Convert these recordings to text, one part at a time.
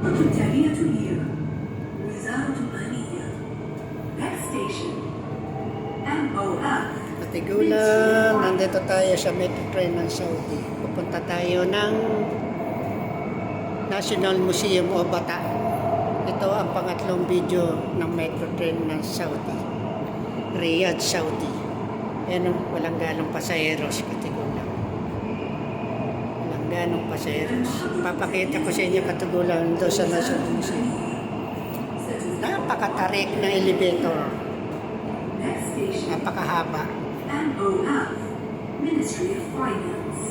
التالية هي وزارة المالية. Next station MOF. Katigulan, nandito tayo sa Metro Train ng Saudi. Pupunta tayo ng National Museum o Bataan. Ito ang pangatlong video ng Metro Train ng Saudi. Riyadh, Saudi. Ayan, walang ganong pasaheros. Katigulan. Walang ganong pasaheros. Papakita ko sa inyo katigulan doon sa National Museum. Napakatarik na elevator. Next station Napakahaba. MOF, Ministry of Finance.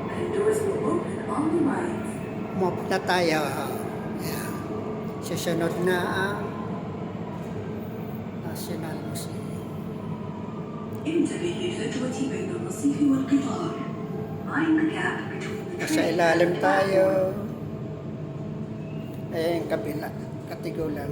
And doors will open on the right. Move na tayo. Ayan. Susunod na ang National Museum. انتبه للفجوة بين الرصيف والقطار. Mind the gap between the Nasa train ilalim and tayo. Ayan, kabila. Katigulan.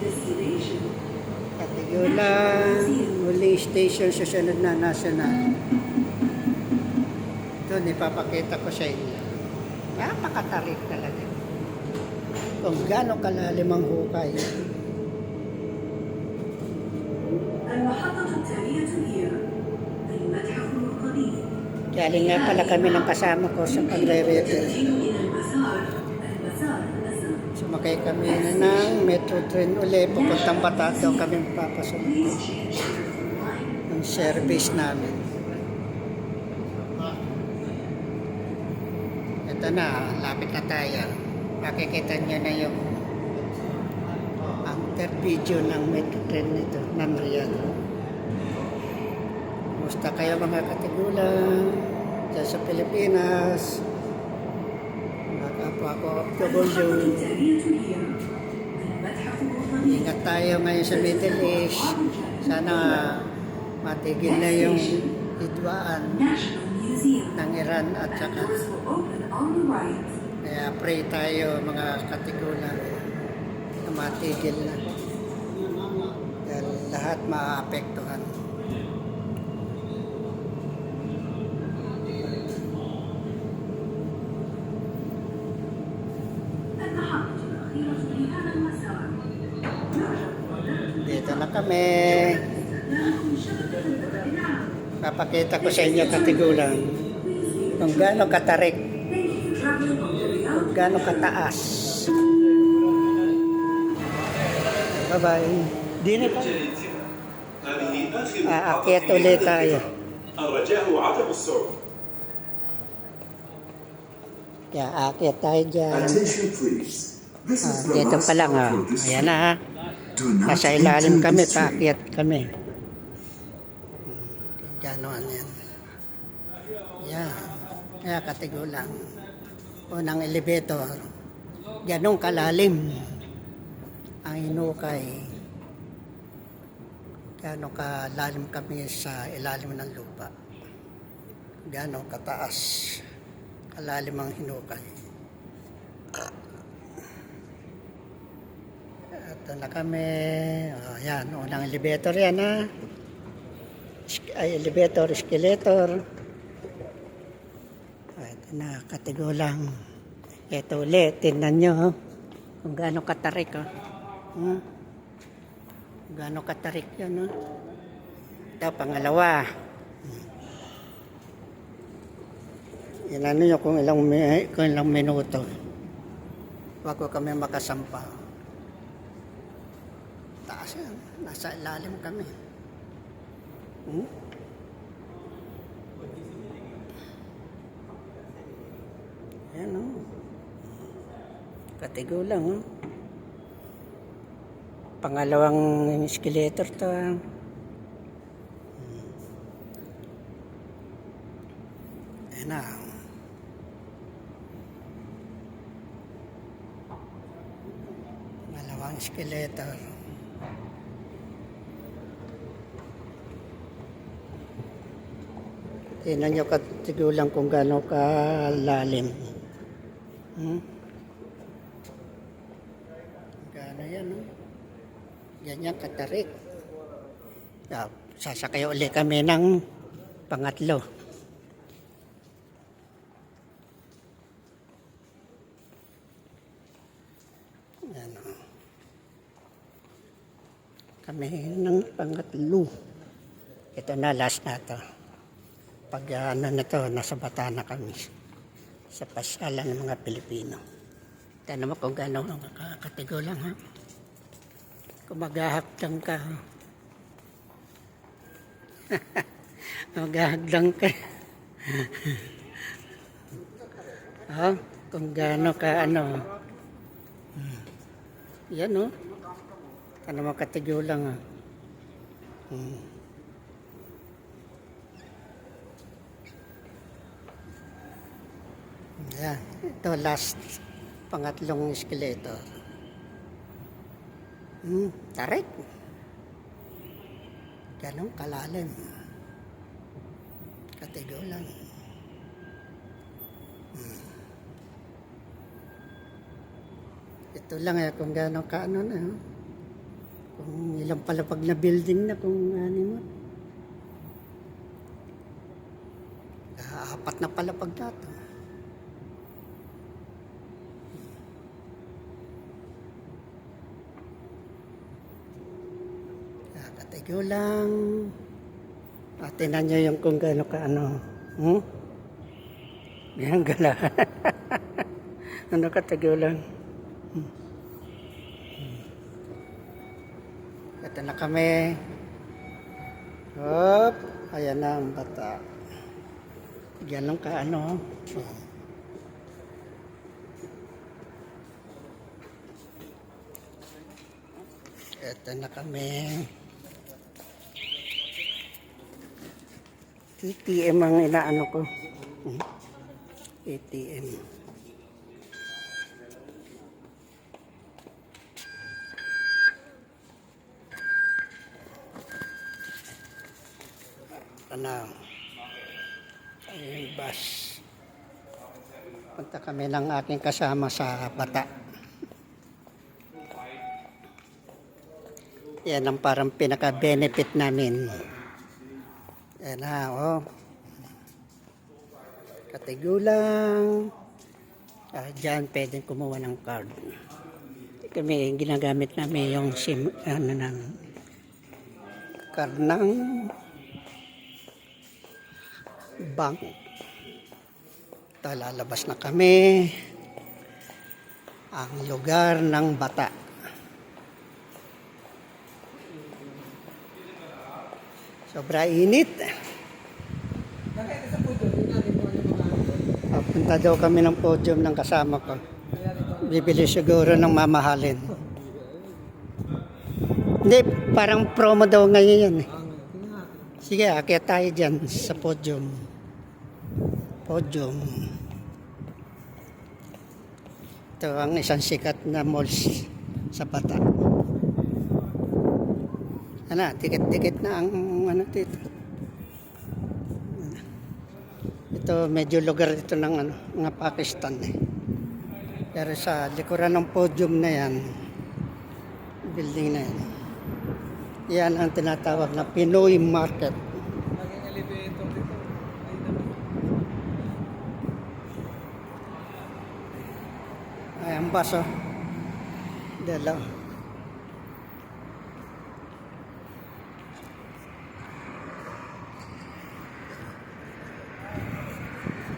destination. Katigulan. Huling station, susunod na National. Ito, ipapakita ko sa inyo. Napakatarik talaga. Kung gano'ng kalalim ang hukay. المحطة التالية هي المتحف الوطني. Galing nga pala kami ng kasama ko sa pagre-refer. تتجه إلى المسار الأزرق. Sumakay kami ng metro train uli. Papuntang Bataan kami papasok. Please change to line. Ang service namin. Ito na, lapit na tayo. Makikita nyo na yung after video ng metro train nito ng Riyadh. Kumusta kayo mga katigulan dyan sa Pilipinas? Mga kapwa ko, المحطة التالية هي المتحف الوطني. ingat tayo ngayon sa Middle East. Sana matigil na yung hidwaan National Museum. ng Iran at And saka doors will open on the right. kaya pray tayo mga katigulan na matigil na. Dahil lahat maapektuhan. المحطة الأخيرة في هذا المسار. Dito na kami. استخدام شبكة النقل العام. Papakita ko sa inyo katigulan kung gaano katarik, Thank you for traveling on the Riyadh. kung gaano kataas. Bye-bye. Dini pa. هذه آخر Aakyat محطة ulit لهذا tayo. القطار. الرجاء عدم الصعود. Kaya aakyat tayo dyan. Attention please. This is the Dito last pa lang stop ha. for this Ayan na ha. Do not Nasa ilalim enter kami, this train. paakyat kami. Gano'n yan. Yan. Kaya katigulan. Unang elevator. Ganong kalalim ang hinukay. Gano'ng kalalim kami sa ilalim ng lupa. Gano'ng kataas. Kalalim ang hinukay. Ito na kami. Oh, yan, unang elevator yan ha. Ay, elevator, escalator. Ito na, katigulang. Ito ulit, tingnan nyo kung gaano katarik. Kung gaano katarik yan. Ito, pangalawa. Yan ano nyo kung ilang minuto. Bago kami makasampa. Taas yan. Nasa ilalim kami. Ayan o. Katigulang o. Pangalawang escalator to. Ayan na. Pangalawang escalator. Tingnan nyo katigulang kung gaano kalalim. Ano yan, no? Ganyan katarik. Sasakay uli kami ng pangatlo. Ano. Kami ng pangatlo. Ito na, last na to. Pag ano na to, nasa bata na kami. Sa pasyalan ng mga Pilipino. Tanong mo kung gano'n ang kakatigo lang, ha? Kung maghahakdang ka. Maghahakdang ka. Oh, kung gano'n ka, ano. Yan, no? Ano makatigo lang, ha? Yan. Ito, last. Pangatlong escalator. Tarik. Ganun kalalim. Katigo lang. Ito lang kung gano'n ka ano na. Kung ilang palapag na building na kung ano mo. 4 na palapag na ito. Katigo lang. Tinan nyo yung kung gano'n ka ano. Yan gala. Ano katigo lang. Ito na kami. Hop. Ayan na ang bata. Ganun ka ano. Ito na kami. ATM ang inaano ko. ATM. Ano? Ayun, bus. Punta kami ng aking kasama sa bata. Yan ang parang pinaka-benefit namin. Yan na, oh. Katigo lang. Diyan pwedeng kumuha ng card. Kami, ginagamit namin yung SIM, ano ng card ng bank. Ito, lalabas na kami. Ang lugar ng bata. Sobra init. Punta daw kami ng podium ng kasama ko. Bibili siguro ng mamahalin. Hindi, parang promo daw ngayon yan. Sige, akyat tayo dyan sa podium. Podium. Ito ang isang sikat na malls sa bata. Ano, dikit-dikit na ang ano dito. Ito medyo lugar dito ng ano, mga Pakistan eh. Pero sa likuran ng podium na yan, building na yan. Yan ang tinatawag na Pinoy Market. Naging elevator dito. Ay, ang baso. Dalaw.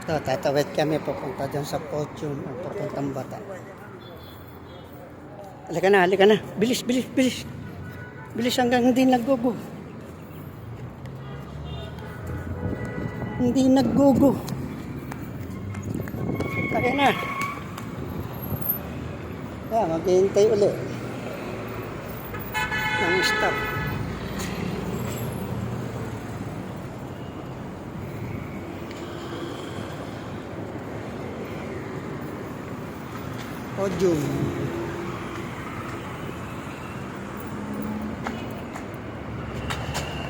Ito, tatawid kami pupunta dyan sa podium o papuntang bata. Halika na, halika na. Bilis, bilis, bilis. Bilis hanggang hindi naggugo. Hindi naggugo. Halika na. Maghihintay ulit ng stop. Podium.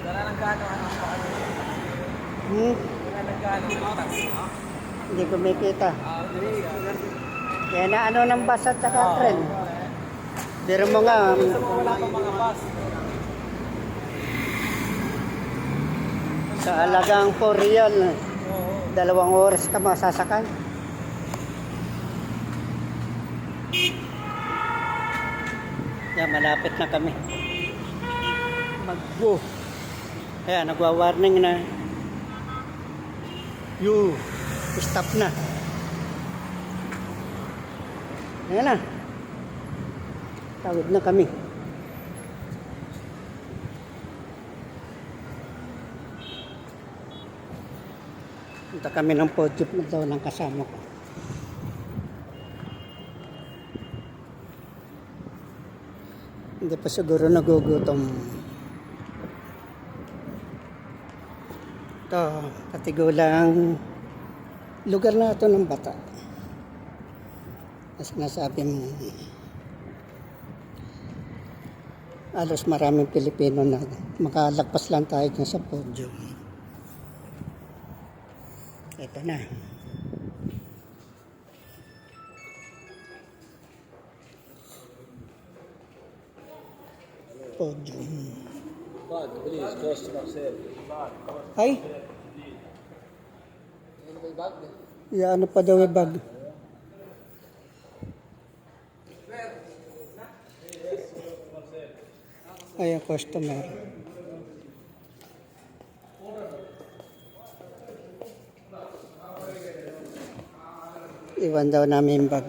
Wala nang gano'n ang pakalo. Wala nang gano'n ang takbo. Hindi ko makita. Dili. Kaya na ano ng bus at saka tren. Pero mga Gusto mo wala pang mga bus. sa alagang 4 real, Oo. 2 oras ka masasakay. Yan, malapit na kami. Mag-go. Ayan, nagwa-warning na. Stop na. Ayan na. Tawid na kami. Punta kami ng podium na daw ng kasama ko. Hindi pa siguro nagugutom. Ito, katigulang lugar na ito ng Bata. As nasabi mo, alos maraming Pilipino na makalagpas lang tayo dyan sa podium. Ito na. Podium. Bag, please, close to Marcel. Ay, Ano ba yung bag? ano pa daw yung bag? Ay, ang customer. Iwan daw namin yung bag.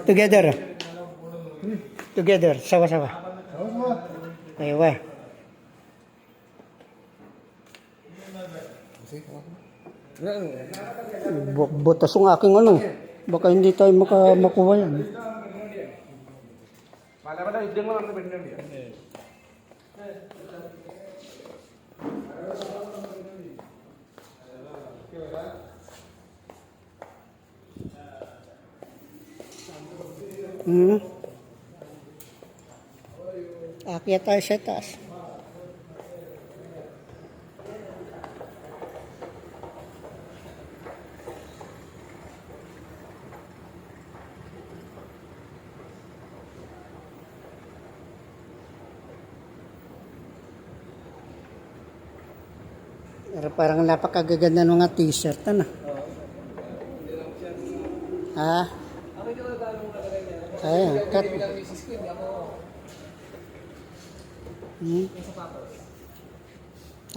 Together. Together, sawa-sawa. Aywa. Butas ang aking ano. Baka hindi tayo makuha yan. Akyat tayo sa taas. Pero parang napakagaganda ng mga t-shirt, ano? Ha? Ayan, cut.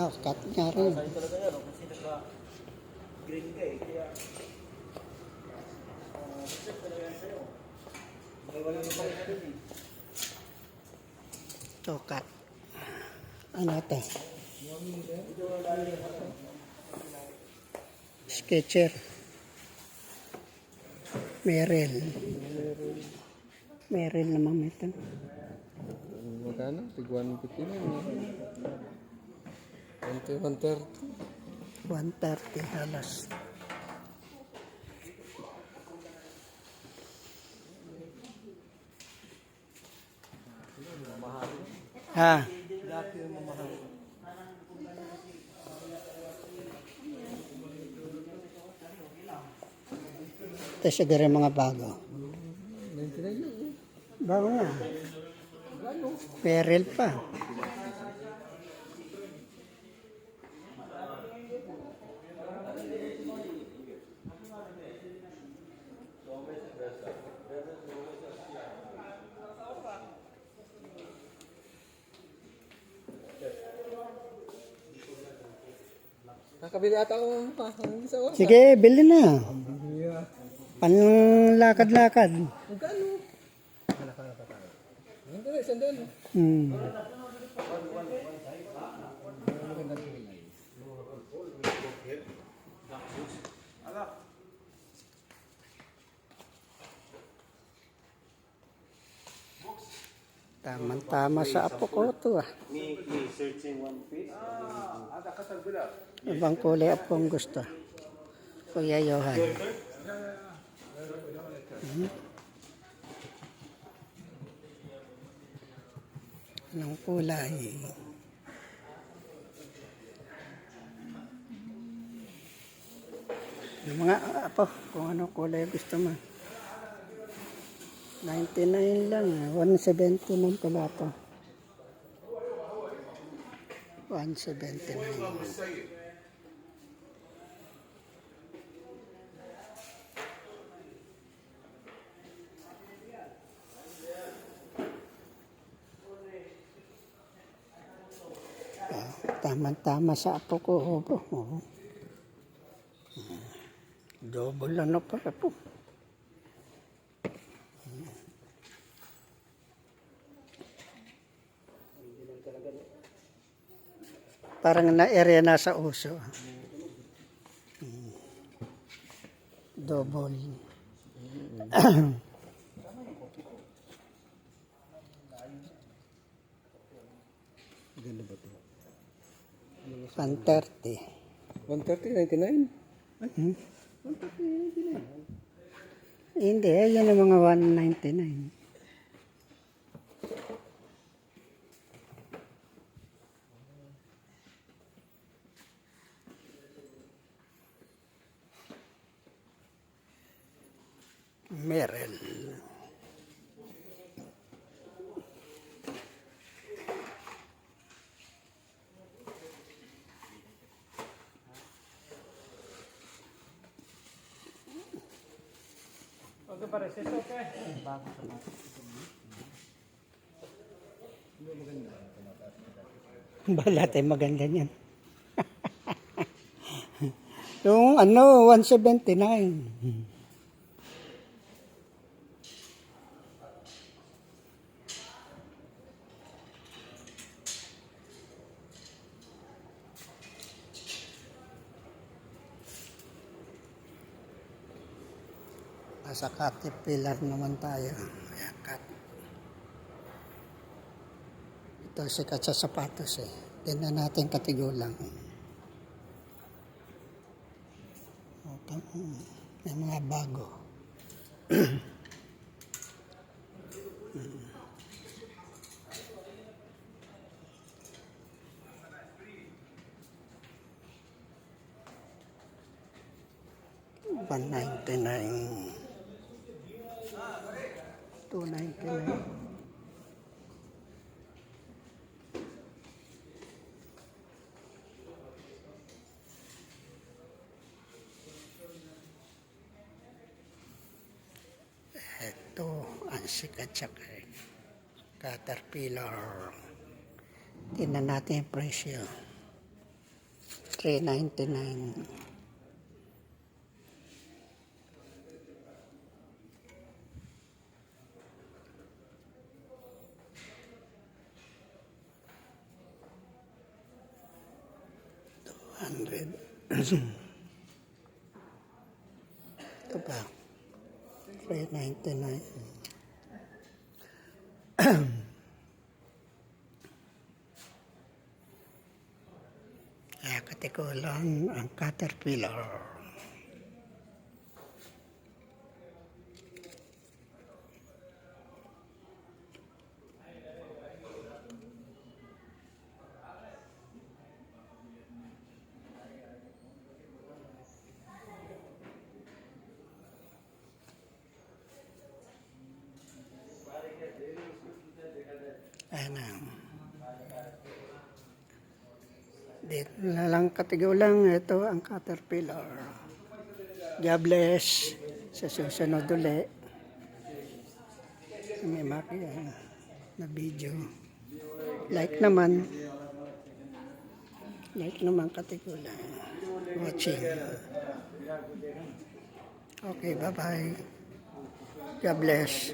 Oh, cut nga rin. So, cut. Ano ito? Sketcher. Merrell. Merrell naman ito. Magkano? Tig 150 na yun. 130. 130 halos. Ha? Ito siguro yung mga bago. Bago nga. Peril pa. Nakabili ata ako sa oras. Sige, bili na. Panlakad-lakad. Magkano? Sandali. Tama-tama sa apo ko ito ah. Ibang kulay apo ang gusto. Kuya Johan. Anong kulay? Yung mga apo, kung anong kulay gusto mo. 99 lang, 179 pala ito. 179. Tama-tama sa apo ko. Opo. Oo. Double ano pa po. Parang na-area na sa uso. Double. Ganda ba ito? 130. 130, 99? Hindi, yan ang mga 199. Merrell. Okay pare, sis, okay. Balat ay maganda niyan. Yung ano, 179. Nasa Caterpillar naman tayo. Ayan, ito sikat sa sapatos eh. Tingnan natin katigulang. May mga bago. $199. $299. Ito ang sikat sa Caterpillar. Tingnan natin yung presyo. $399. Ito ba? $399. Kaya katikulan ang Caterpillar. Ayan na. Dito na lang katigulang. Ito ang Caterpillar. God bless. Sa susunod ulit. May makita na video. Like naman. Like naman katigulang. Watching. Okay, bye-bye. God bless.